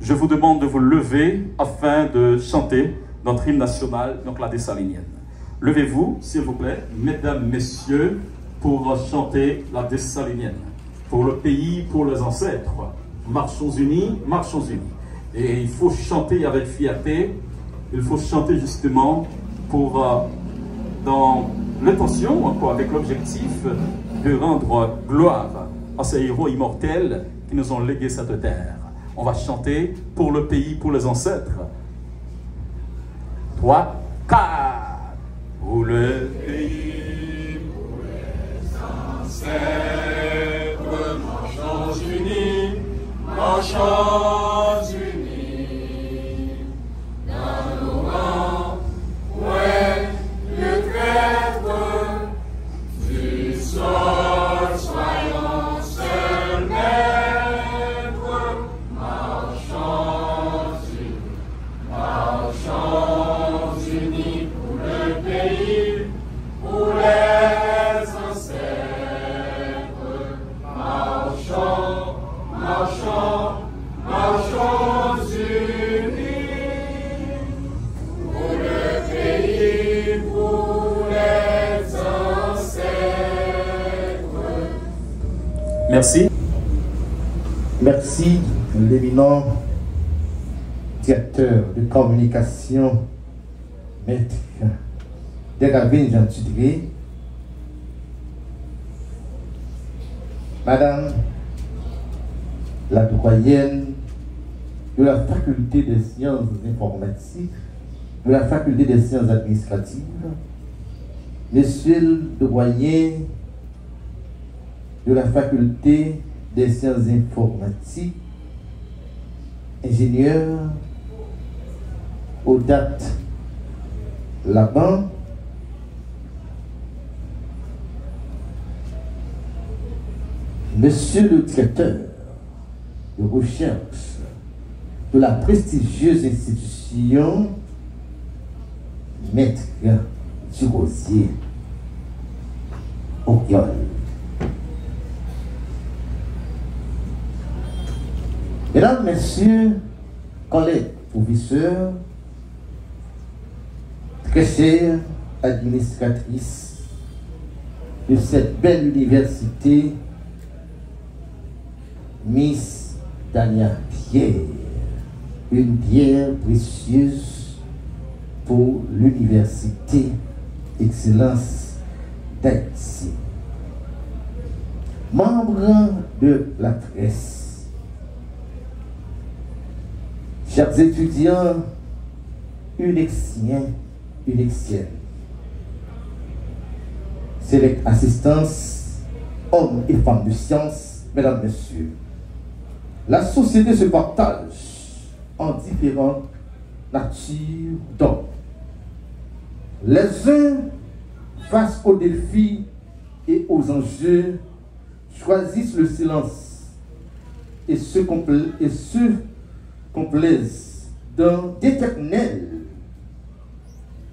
Je vous demande de vous lever afin de chanter notre hymne national, donc la Dessalinienne. Levez-vous, s'il vous plaît, mesdames, messieurs, pour chanter la Dessalinienne. Pour le pays, pour les ancêtres. Marchons unis, marchons unis. Et il faut chanter avec fierté. Il faut chanter justement pour, dans l'intention, avec l'objectif de rendre gloire à ces héros immortels qui nous ont légué cette terre. On va chanter pour le pays, pour les ancêtres. 3, 4. Pour le pays, pour les ancêtres, marchons unis, marchons unis. Dans nos rangs, ouais, le trêve du sol, soyons seuls maîtres. Marchons unis pour le pays, pour les ancêtres. Marchons, marchons, marchons unis pour le pays, pour les ancêtres. Merci. Merci, l'éminent directeur de communication, maître Degavin Jean Tudré, Madame la doyenne de la faculté des sciences informatiques, de la faculté des sciences administratives, Monsieur le doyen de la faculté des sciences informatiques, ingénieur aux dates Laban, Monsieur le directeur de recherche de la prestigieuse institution Maître Durosier Oriol. Mesdames, Messieurs, collègues, professeurs, très chères administratrices de cette belle université, Miss Dania Pierre, une pierre précieuse pour l'université Excellence d'Haïti. Membre de la presse, chers étudiants, unexiens, unexiennes, select assistance, hommes et femmes de science, mesdames, messieurs, la société se partage en différentes natures d'hommes. Les uns, face aux défis et aux enjeux, choisissent le silence et se complaisent dans d'éternelles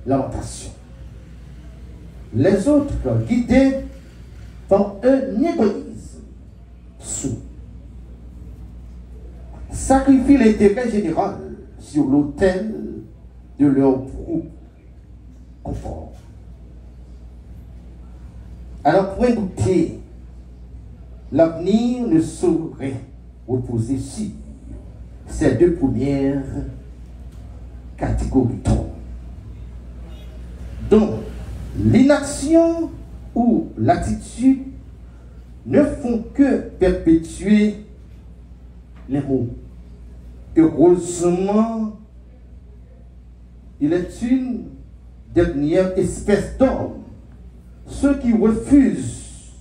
lamentations. Les autres, guidés par un égoïsme sourd, sacrifient l'intérêt général sur l'autel de leur propre confort. À n'en point douter, l'avenir ne saurait reposer sur ces deux premières catégories d'hommes, dont l'inaction ou l'attitude ne font que perpétuer les maux. Heureusement, il est une dernière espèce d'homme, ceux qui refusent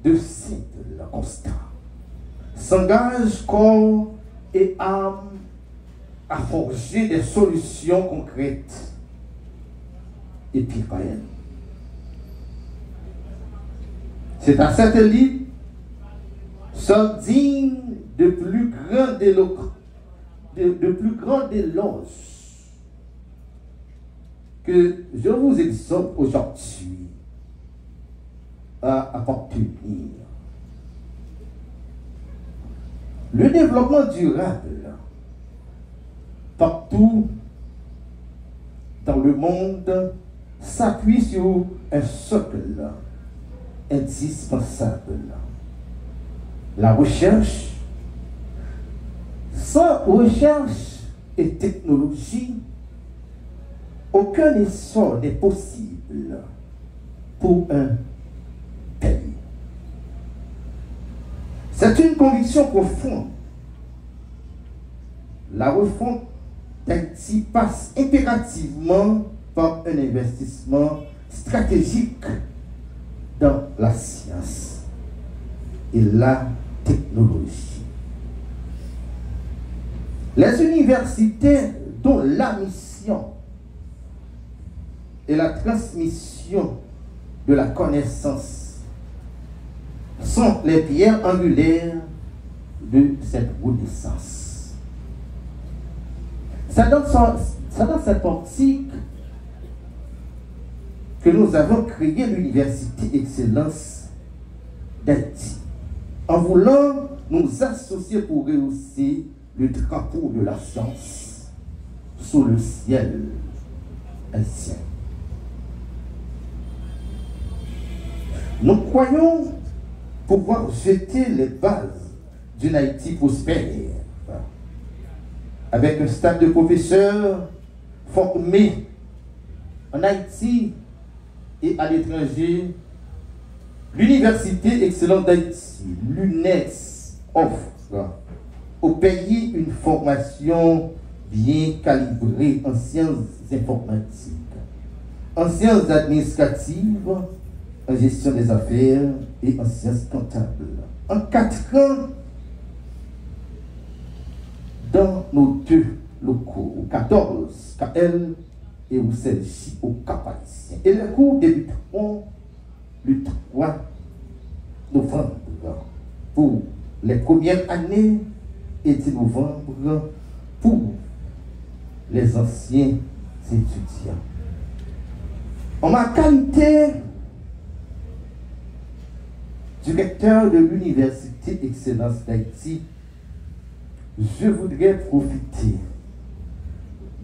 de citer le constat, s'engagent corps et âme à forger des solutions concrètes et puis réelles. C'est à cette élite, sont dignes de plus grande éloge que je vous exhorte aujourd'hui à appartenir. Le développement durable partout dans le monde s'appuie sur un socle indispensable. La recherche. Sans recherche et technologie, aucun essor n'est possible pour un pays. C'est une conviction profonde. La refonte d'Haïti passe impérativement par un investissement stratégique dans la science et la technologie. Les universités dont la mission est la transmission de la connaissance sont les pierres angulaires de cette renaissance. C'est dans cette optique que nous avons créé l'Université Excellence d'Haïti, en voulant nous associer pour rehausser le drapeau de la science sous le ciel haïtien. Nous croyons pouvoir jeter les bases d'une Haïti prospère, avec un staff de professeurs formés en Haïti et à l'étranger. L'Université Excellente d'Haïti, l'UNEX, offre au pays une formation bien calibrée en sciences informatiques, en sciences administratives, en gestion des affaires et en sciences comptables. En 4 ans, dans nos 2 locaux, au 14 KL et au CLJ au Cap-Haïtien. Et les cours débuteront le 3 novembre pour les premières années et 10 novembre pour les anciens étudiants. En ma qualité directeur de l'Université Excellence d'Haïti, je voudrais profiter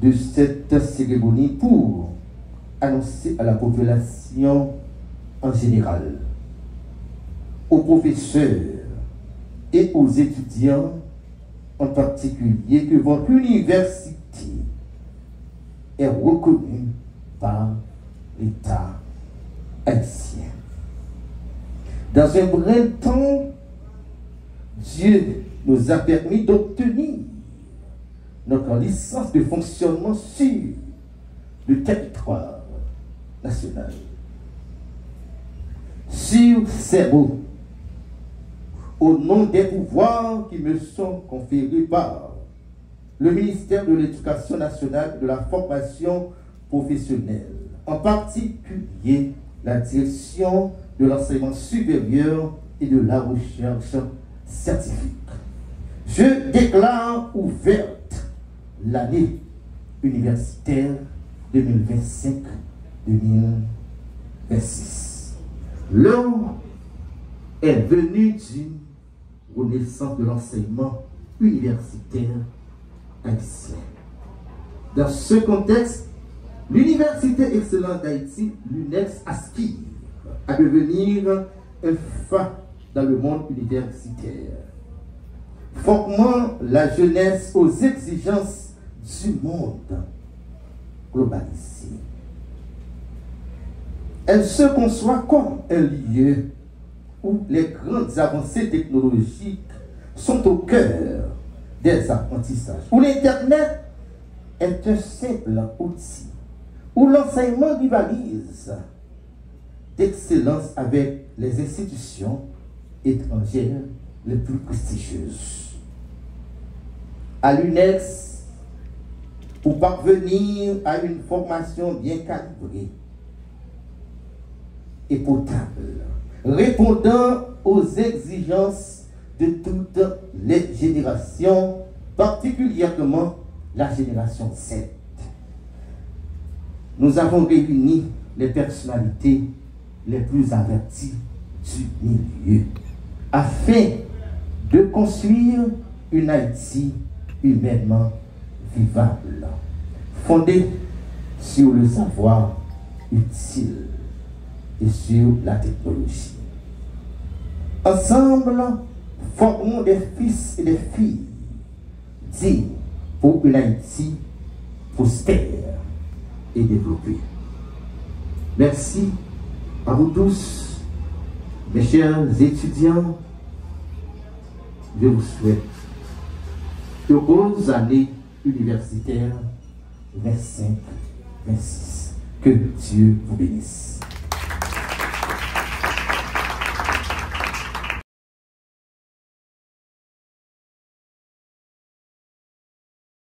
de cette cérémonie pour annoncer à la population en général, aux professeurs et aux étudiants en particulier, que votre université est reconnue par l'État haïtien. Dans un bref temps, Dieu nous a permis d'obtenir notre licence de fonctionnement sur le territoire national. Sur ces mots, au nom des pouvoirs qui me sont conférés par le ministère de l'Éducation nationale et de la formation professionnelle, en particulier la direction de l'enseignement supérieur et de la recherche scientifique. Je déclare ouverte l'année universitaire 2025-2026. L'heure est venue d'une renaissance de l'enseignement universitaire haïtien. Dans ce contexte, l'Université Excellente d'Haïti, l'UNEX, aspire à devenir un phare dans le monde universitaire, formant la jeunesse aux exigences du monde globalisé. Elle se conçoit comme un lieu où les grandes avancées technologiques sont au cœur des apprentissages, où l'Internet est un simple outil, où l'enseignement rivalise d'excellence avec les institutions étrangères les plus prestigieuses. À l'UNEX, pour parvenir à une formation bien calibrée et potable, répondant aux exigences de toutes les générations, particulièrement la génération Z. Nous avons réuni les personnalités les plus averties du milieu afin de construire une Haïti humainement vivable, fondée sur le savoir utile et sur la technologie. Ensemble, formons des fils et des filles dignes pour une Haïti prospère et développée. Merci à vous tous, mes chers étudiants. Je vous souhaite heureuses années universitaires 25-26. Que Dieu vous bénisse.